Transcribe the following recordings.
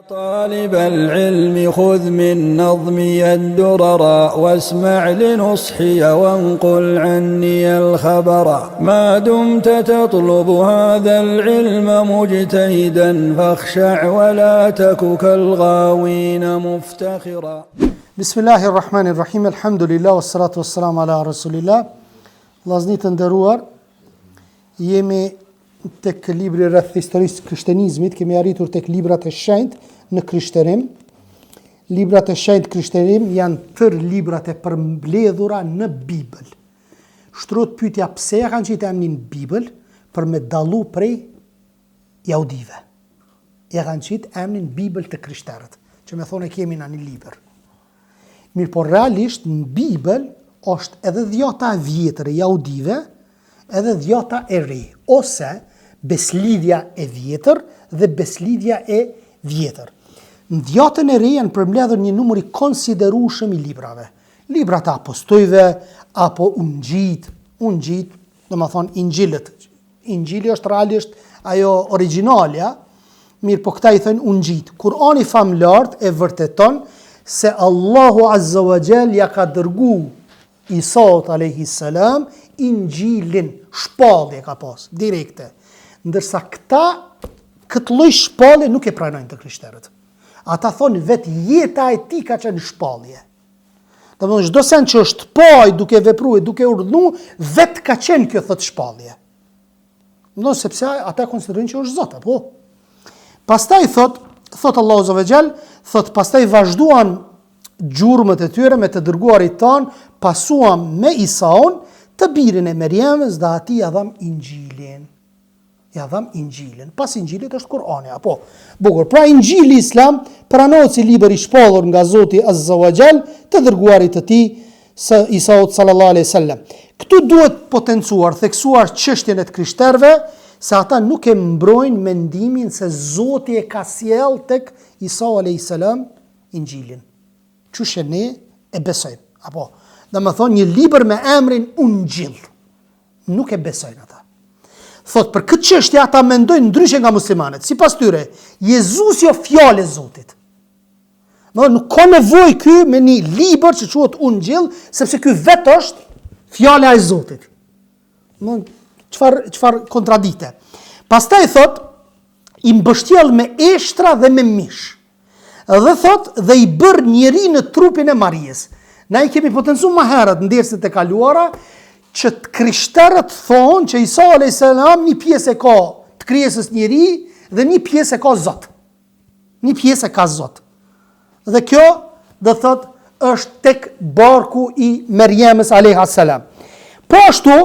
طالب العلم خذ من نظمي الدرر واسمع لنصحي وانقل عني الخبر ما دمت تطلب هذا العلم مجتهدا فاخشع ولا تك كالغاوين مفتخرا. بسم الله الرحمن الرحيم الحمد لله والصلاة والسلام على رسول الله. Vllazëni të nderuar, jemi tek libri rreth historisë së krishterizmit, kemi arritur tek librat e shenjtë në krishterim. Librat e shenjtë krishterim janë tërë librat e përmbledhura në Bibël. Shtrohet pyetja pse ja kanë qitë emrin Bibël për me dallu prej jahudive. Ja kanë qitë emrin Bibël të krishterët, që me thonë kemi në një libër. Mirë, por realisht në Bibël është edhe dhjata e vjetër e jahudive, edhe dhjata e re, ose beslidhja e vjetër dhe beslidhja e vjetër. Në dhjatën e re janë përmbledhur një numër i konsiderueshëm i librave. Librat e apostujve, apo ungjit, domethënë injilët. Injili është realisht ajo origjinalja, mirë po këta i thënë ungjit. Kurani famlar e vërteton se Allahu Azza wa Jall ja ka dërgu Isaut alayhi salam injilin, shpallje ka pas, direkte. Ndërsa këta këtë lloj shpallje nuk e pranojnë të krishterët. Ata thonë vetë jeta e tij ka qenë shpallje. Domethënë çdo sen që është paj duke vepruar, duke urdhëruar, vetë ka qenë kjo thotë shpallje. Domethënë sepse ata konsiderojnë që është Zot, apo. Pastaj thot Allahu Azza wa Jall, thot pastaj vazhduan gjurmët e tyre me të dërguarit tanë, pasuam me Isaun, të birin e Merjemës, dhe ati ja dham injilin. Ja dham injilin. Pas injilit është Kurani, apo. Bukur, pra injili islam pranohet si libër i shpallur nga Zoti Azza wa Jall, të dërguarit të tij Isaut sallallahu alaihi wasallam. Këtu duhet potencuar, theksuar çështjen e të krishterëve, se ata nuk e mbrojnë mendimin se Zoti e ka sjell tek Isau alayhi salam injilin. Qëshë ne e besojmë, apo. Dhe më thonë një libër me emrin Ungjil. Nuk e besojnë ata. Thot, për këtë çështje ata mendojnë ndryshe nga muslimanët. Sipas tyre, Jezusi o fjalë e Zotit. Nuk ka nevojë ky me një libër që quhet Ungjil, sepse ky vetë është fjala e Zotit. Çfarë kontradikte. Pastaj thot, i mbështjell me eshtra dhe me mish. Dhe thot, dhe i bërë njeri në trupin e Marijes. Na i kemi potencuar më herët në derset e kaluara që të krishterët thonë që Isa a.s. një pjesë e ka të krijesës njeri dhe një pjesë e ka Zot. Një pjesë e ka Zot. Dhe kjo, dhe thot, është tek barku i Merjemës a.s. Po ashtu,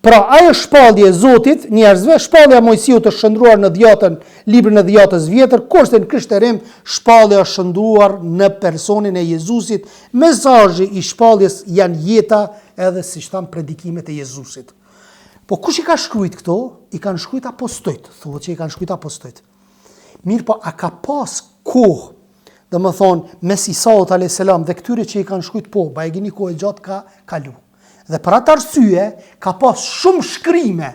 pra ajo shpallje e Zotit njerëzve, shpallja e Mojsiut është shndruar në dhjatën, librin e dhjatës vjetër, kurse në krishterim shpallja është shndruar në personin e Jezusit. Mesazhi i shpalljes janë jeta edhe siç tham predikimet e Jezusit. Po kush i ka shkruajt këto? I kanë shkruajt apostujt, thuhet që i kanë shkruajt apostujt. Mirë, po a ka pas kohë, domethënë mes Isaut alayhis salam dhe këtyre që i kanë shkruajt, po, ba e gjeni kohë gjatë ka kalu. Dhe për atë arsye, ka pas shumë shkrime,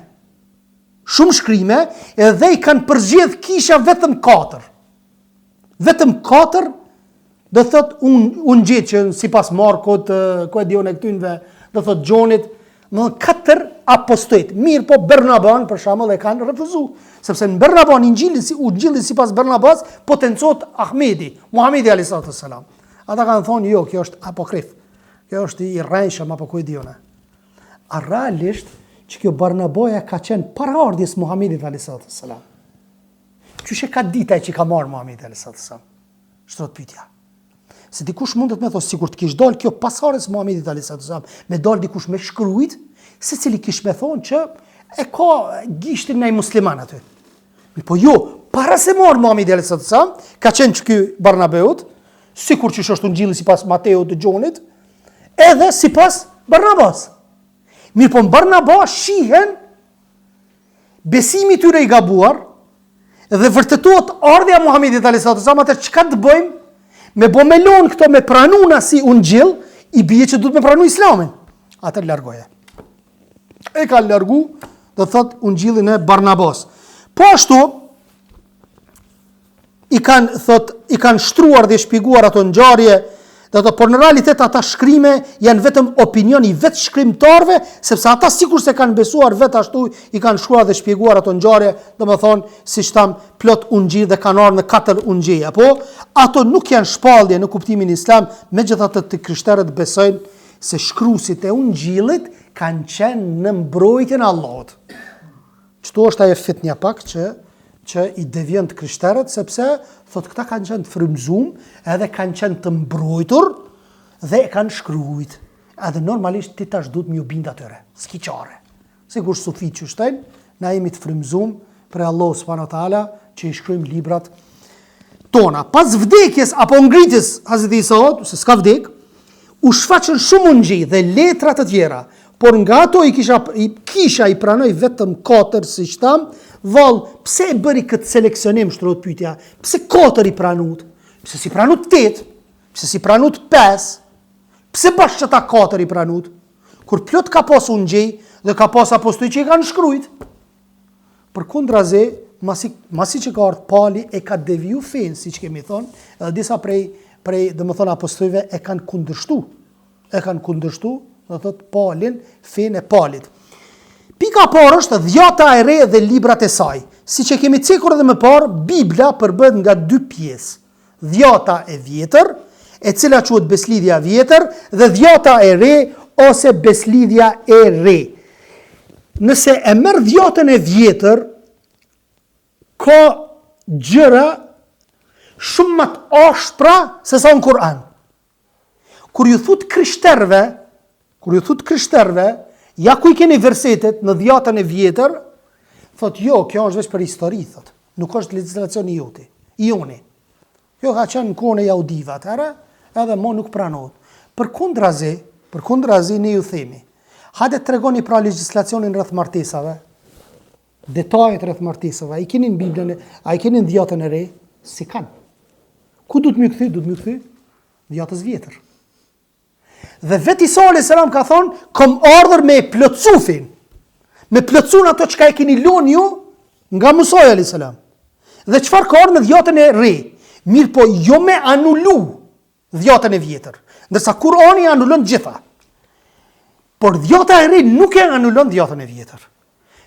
edhe i kanë përzgjedh kisha vetëm 4. Vetëm 4, dhe thot, unë gjithë që si pas Markot, ku e dion e këtynve, dhe thot Gjonit, më 4 apostujt. Mirë, po Bernaban, për shembull, e kanë refuzu. Sepse në Bernaban, ungjilli si pas Bernabas, potencot Ahmedi, Muhamedi a.s. Ata kanë thonë, jo, kjo është apokrif. Kjo është i rrenjshëm apo ku e dione. A realisht që kjo Barnabaja ka qenë para ardhjes Muhamedit a.s. Qyshe ka dita që ka marrë Muhamedi a.s. Shtrot pyetja. Se dikush mundet me thosë, sikur të kish dal kjo pas ardhjes Muhamedit a.s. Me dal dikush me shkruajt, se cili kish me thonë që e ka gishtin në i musliman aty. Po jo, para se marrë Muhamedi a.s. ka qenë që ky Barnabeut, sikur që është ungjilli sipas Mateut dhe Gjonit, edhe sipas Barnabas. Mirë, po në Barnabas shihen besimi tyre i gabuar dhe vërtetohet ardhja Muhamedit a.s. Atër çka të bëjmë? Me bo me lonë këto me pranuna si ungjill, i bie që duhet me pranu islamin. Atër largoje. E ka largu dhe thot ungjillin e Barnabas. Po ashtu, i kanë shtruar dhe shpjeguar ato ngjarje, por në realitet ata shkrime janë vetëm opinion i vetë shkrimtarëve, sepse ata sikur se kanë besuar vetë ashtu i kanë shkruar dhe shpjeguar ato ngjarje, domethënë siç tham plot ungjil dhe kanë ardhur në 4 ungjilla, po ato nuk janë shpallje në kuptimin islam, megjithatë të krishterët besojnë se shkruesit e ungjillit kanë qenë në mbrojtjen e Allahut. Çto është ajo fitnja pak që i devijën të krishterët, sepse thotë këta kanë qenë të frymëzuar edhe kanë qenë të mbrojtur dhe e kanë shkruajt. Edhe normalisht ti tash duhet më u bind atyre, s'ki çare. Sigur sufit që shtojnë, na jemi të frymëzuar për Allah subhanahu wa taala që i shkruajmë librat tona. Pas vdekjes apo ngritjes Hazreti Isaut, se s'ka vdek, u shfaqën shumë ungjij dhe letra të tjera, por nga ato kisha i pranoi vetëm 4, siç tham. Vallë, pse e bëri këtë seleksionim, shtrohet pyetja? Pse 4 i pranut? Pse si pranut 8? Pse si pranut 5? Pse bashkë që ta 4 i pranut? Kur plot ka pas ungjij dhe ka pas apostoj që i kanë shkruajt. Përkundrazi, masi që ka ardhur Pali e ka deviju fen, siç kemi thonë, edhe disa prej domethënë apostujve e kanë kundërshtu. Do thotë Palin, fen e Palit. Pika parë është dhjata e re dhe librat e saj. Siç e kemi cekur edhe më parë, Bibla përbëhet nga 2 pjesë. Dhjata e vjetër, e cila quhet beslidhja e vjetër, dhe dhjata e re ose beslidhja e re. Nëse e merr dhjatën e vjetër, ka gjëra shumë më të ashpra se sa në Kur'an. Kur ju thut krishterëve, ja ku i keni versetet në dhjatën e vjetër, thot jo, kjo është veç për histori, thot. Nuk është legjislacioni joni. Kjo ka qenë në kohën e jaudive atëherë, edhe mo nuk pranohet. Përkundrazi ne ju themi, hajde tregoni pra legjislacionin rreth martesave, detajet rreth martesave, a i keni në Biblën, a i keni në dhjatën e re, si kanë. Ku du të më kthy? Du të më kthy dhjatës vjetër. Dhe vetë Isa a.s. ka thonë, kom ardhur me plotësufin, me plotësun ato çka e keni lënë ju nga Musa a.s. Dhe çfarë ka ardhur në dhjatën e re? Mirë po jo me anulu dhjatën e vjetër, ndërsa Kurani anulon gjitha. Por dhjata e re nuk e anulon dhjatën e vjetër.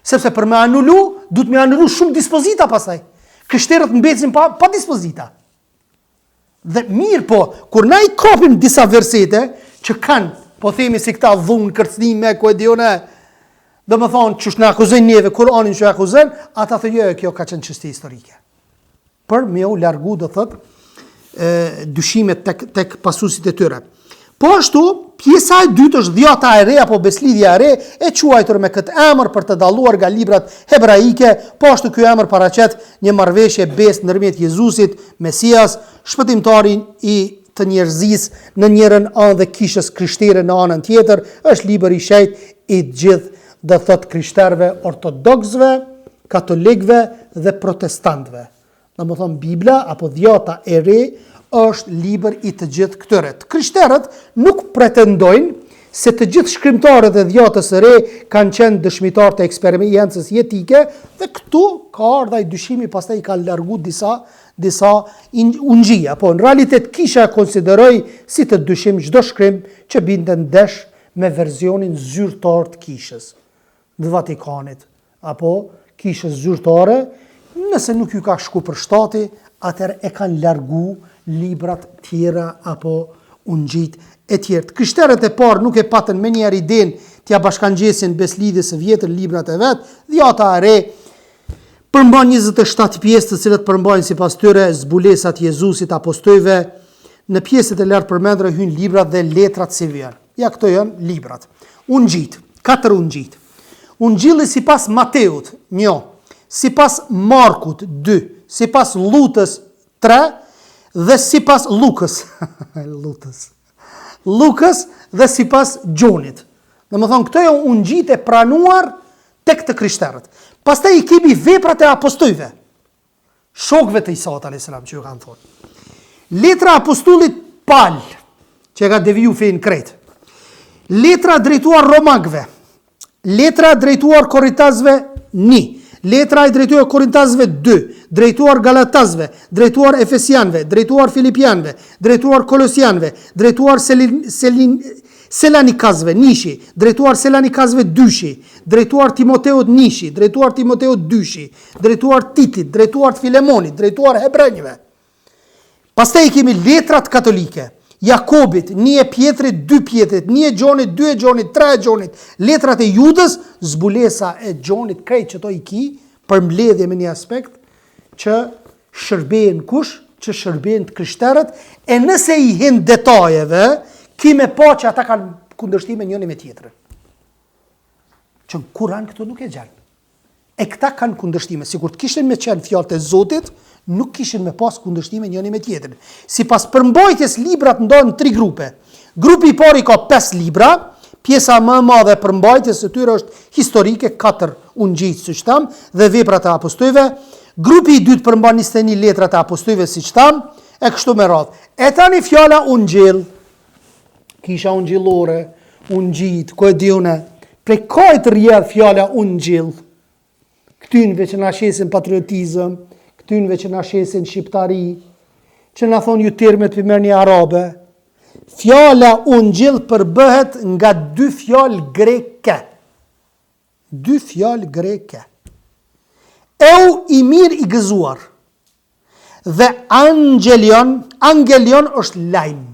Sepse për me anulu, duhet me anulu shumë dispozita pasaj. Krishterët mbetësin pa dispozita. Dhe mirë po, kur na i kapim disa versete, që kanë, po themi si këta dhunë, kërcnime, ku e dione, dhe më thonë, që shë në akuzën neve, Kur'anin që e akuzën, ata thë jo, kjo ka qenë çështje historike. Për me u largu, dhe thët, dyshimet tek pasuesit e tyre. Po ashtu, pjesa e dytë është dhjata e re, apo beslidhja e re, e quajtur me këtë emër për të dalluar nga librat hebraike, po ashtu ky emër paraqet një marrëveshje besë ndërmjet Jezusit, Mesias, shpëtimtarin i të njerëzisë në njërën anë dhe kishës krishtere në anën tjetër, është libër i shejt i gjithë dhe thot krishterëve, ortodoksëve, katolikëve dhe protestantëve. Domethënë Bibla apo dhjata e re është libër i të gjithë këtyre. Krishterët nuk pretendojnë se të gjithë shkrimtarët e dhjatës së re kanë qenë dëshmitar të eksperiencës jetike, dhe këtu ka ardhur ai dyshimi, pastaj i kanë largu disa ungjija. Po në realitet kisha e konsideroj si të dyshim çdo shkrim që binte ndesh me verzionin zyrtar të kishës në Vatikanit, apo kishës zyrtare. Nëse nuk ju ka shku për shtati, atëherë e kanë largu librat tjera apo ungjit e tjerë. Krishterët e parë nuk e patën me njerë idenë t'ja bashkangjesin beslidhjes së vjetër librat e vet, dhjata e re përmban 27 pjesë të cilët përmbajnë sipas tyre zbulesat Jezusit, apostujve. Në pjesët e lartë përmendura hyn librat dhe letrat si vjen. Ja, këto janë librat. Ungjit, 4 ungjit. Ungjilli sipas Mateut, 1, sipas Markut, 2, sipas Lutës, 3, dhe sipas Lukës. Lukës dhe sipas Gjonit. Domethënë këto janë ungjit e pranuar tek të krishterët. Pastaj i kemi veprat e apostujve, shokëve të Isait a.s. që ju kanë thonë. Letra apostullit Pal, që ka deviju fen krejt. Letra drejtuar romakëve, letra drejtuar koritazve 1, letra e drejtuar Korintazëve 2, drejtuar Galatazëve, drejtuar Efesianëve, drejtuar Filipianëve, drejtuar Kolosianëve, drejtuar Selanikazëve, nishi, drejtuar Selanikazëve 2, drejtuar Timoteut nishi, drejtuar Timoteut 2, drejtuar Titit, drejtuar Filemonit, drejtuar Hebrejve. Pastaj kemi letrat katolike. Jakobit, 1 e Pjetrit, 2 Pjetrit, 1 e Gjonit, 2 e Gjonit, 3 e Gjonit, letrat e Judës, zbulesa e Gjonit, krejt që to i ki, për mbledhje me një aspekt, që shërben kush, që shërben të krishterët, e nëse i hin detajeve, ki me pa që ata kanë kundërshtime njëri me tjetrin. Që në Kur'an këto nuk e gjanë. E këta kanë kundërshtime, sikur të kishin me qenë fjalët e Zotit, nuk kishin me pas kundërshtime njëri me tjetrin. Sipas përmbajtjes librat ndohen në 3 grupe. Grupi i parë ka 5 libra, pjesa më e madhe e përmbajtjes së tyre është historike, 4 ungjit siç tham, dhe veprat e apostujve. Grupi i dytë përmban 21 letrat e apostujve siç tham, e kështu me radhë. E tani fjala ungjil, kisha ungjillore, ungjit, ku e diune, prej kajt rrjedh fjala ungjil. Këtynve që na shesin patriotizëm, këtynve që na shesin shqiptari, që na thonë ju termet për merrni arabe. Fjala ungjil përbëhet nga 2 fjalë greke. 2 fjalë greke. Eu i mirë i gëzuar. Dhe angelion është lajm.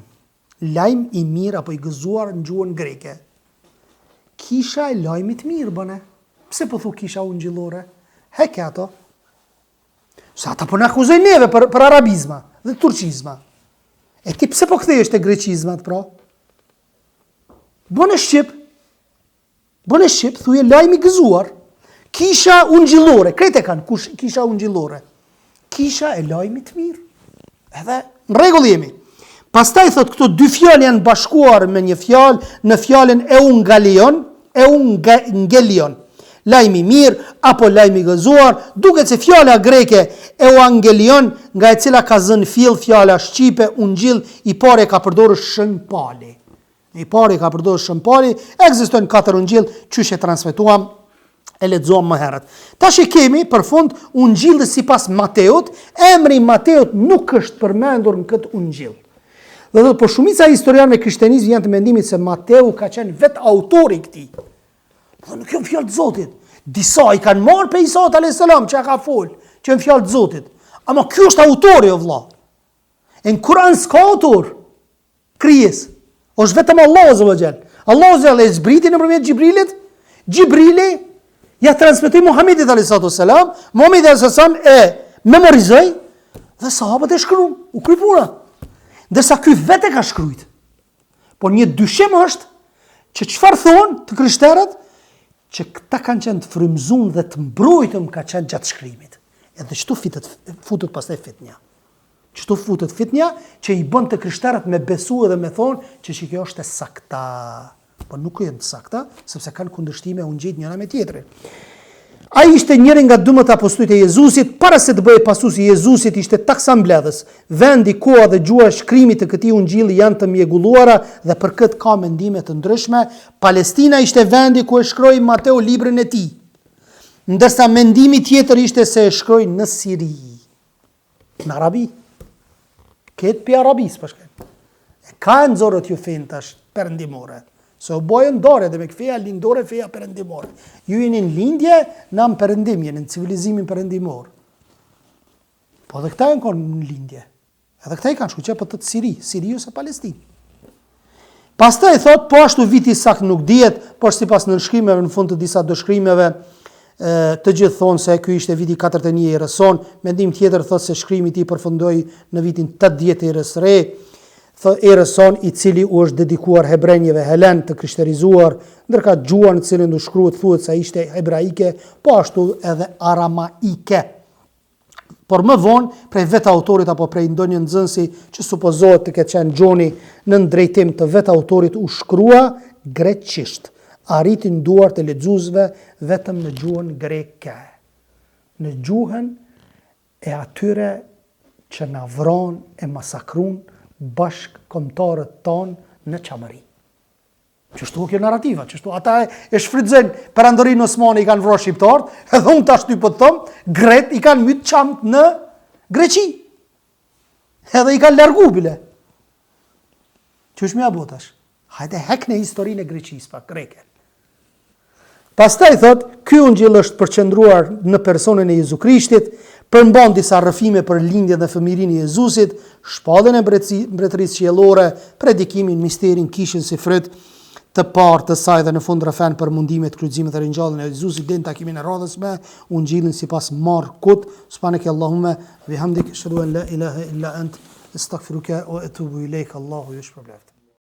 Lajm i mirë apo i gëzuar në gjuhën greke. Kisha e lajmit mirë bëne. Pse po thu kisha ungjillore? Heke ato. Sa ata po na akuzojnë neve për arabizma dhe turqizma. E ti pse po kthehesh te greqizmat, pra? Bëne shqip, thuje lajm i gëzuar. Kisha ungjillore, krejt e kanë kisha ungjillore. Kisha e lajmit mirë. Edhe në rregull jemi. Pastaj thot këto 2 fjalë janë bashkuar me një fjalë në fjalën eungelion. Lajmi mirë apo lajmi gëzuar, duket se fjala greke euangelion, nga e cila ka zënë fill fjala shqipe ungjill, i pari ka përdorur shënpali. Ekzistojnë 4 ungjill, qysh e transmetuam, e lexuam më herët. Tash e kemi për fund ungjillin sipas Mateut, emri Mateut nuk është përmendur në këtë ungjill. Dhe thotë, por shumica e historianëve e krishterënisë janë të mendimit se Mateu ka qenë vetë autori i këtij. Dhe nuk janë fjalë të Zotit. Disa i kanë marrë pe Isa a.s. që ka fol, që janë fjalë të Zotit. Ama ky është autori o vëlla. Në Kur'an s'ka autor. Krijes. Është vetëm Allahu azza wa jall. Allahu azza wa jall e zbriti nëpërmjet Xhibrilit. Xhibrili ja transmetoi Muhamedit a.s. Muhamedi a.s. e memorizoi dhe sahabët e shkruan. U kry puna. Ndërsa ky vetë ka shkruajt. Por një dyshim është që çfarë thonë të krishterët, që këta kanë qenë të frymzuar dhe të mbrojtëm ka qenë gjatë shkrimit. Edhe çtu futet pastaj fitnja. Çtu futet fitnja që i bën të krishterët me besu edhe me thonë që kjo është e sakta. Po nuk janë të sakta, sepse kanë kundërshtime ungjit njëra me tjetrin. Ai ishte njëri nga 12 apostujt e Jezusit, para se të bëhej pasuesi i Jezusit ishte taksa mbledhës. Vendi, koha dhe gjuha e shkrimit të këtij ungjilli janë të mjegulluara dhe për këtë ka mendime të ndryshme. Palestina ishte vendi ku e shkroi Mateu librin e tij. Ndërsa mendimi tjetër ishte se e shkroi në Siri, në Arabi. Këtë pi Arabis përshkën. E ka nxorët ju fen tash perëndimore. Se o bojën dore dhe me këfeja lindore feja perëndimore. Ju jeni në lindje, na në perëndim, jeni në civilizimin perëndimor. Po dhe këta e në konë në lindje. Edhe këta i kanë shku që për të Siri ose Palestinë. Pastaj thot, po ashtu viti sakt nuk dihet, por sipas nënshkrimeve në fund të disa dëshkrimeve, të gjithë thonë se ky ishte viti 41 e Rëson, mendim tjetër thot se shkrimi i tij përfundoi në vitin 80 e Erës Re. Erëson i cili u është dedikuar hebrejve helen të krishterizuar, ndërka gjuha në cilën u shkruhet thuhet se ishte hebraike, po ashtu edhe aramaike. Por më vonë, prej vetë autorit apo prej ndonjë nxënësi që supozohet të ketë qenë Gjoni në drejtim të vetë autorit u shkrua greqisht. Arritin duart e lexuesve vetëm në gjuhën greke. Në gjuhën e atyre që na vron e masakrun bashk kombëtarët tonë në qamëri. Qështu kjo narrativa, qështu ata e shfrytëzojnë perandorin Osmani i kanë vrarë shqiptarët, edhe unë tash ty po të them, gret i kanë myt çamt në Greqi. Edhe i kanë largu bile. Qysh më apo tash? Hajde hekne historinë e Greqisë pak greke. Pastaj thot, ky ungjell është përqendruar në personin e Jezu Krishtit, përmban disa rrëfime për lindjen dhe fëmijërinë e Jezusit, shpalljen e mbretërisë qiellore, predikimin, misterin, kishën si fryt të parë të saj dhe në fund rrëfen për mundimet, kryqëzimet dhe ringjalljen e Jezusit deri në takimin e radhës me ungjillin sipas Markut. Subhanaka Allahumma bihamdik ashhadu an la ilaha illa ant astaghfiruka wa atubu ilaik. Allahu ju shpërblet.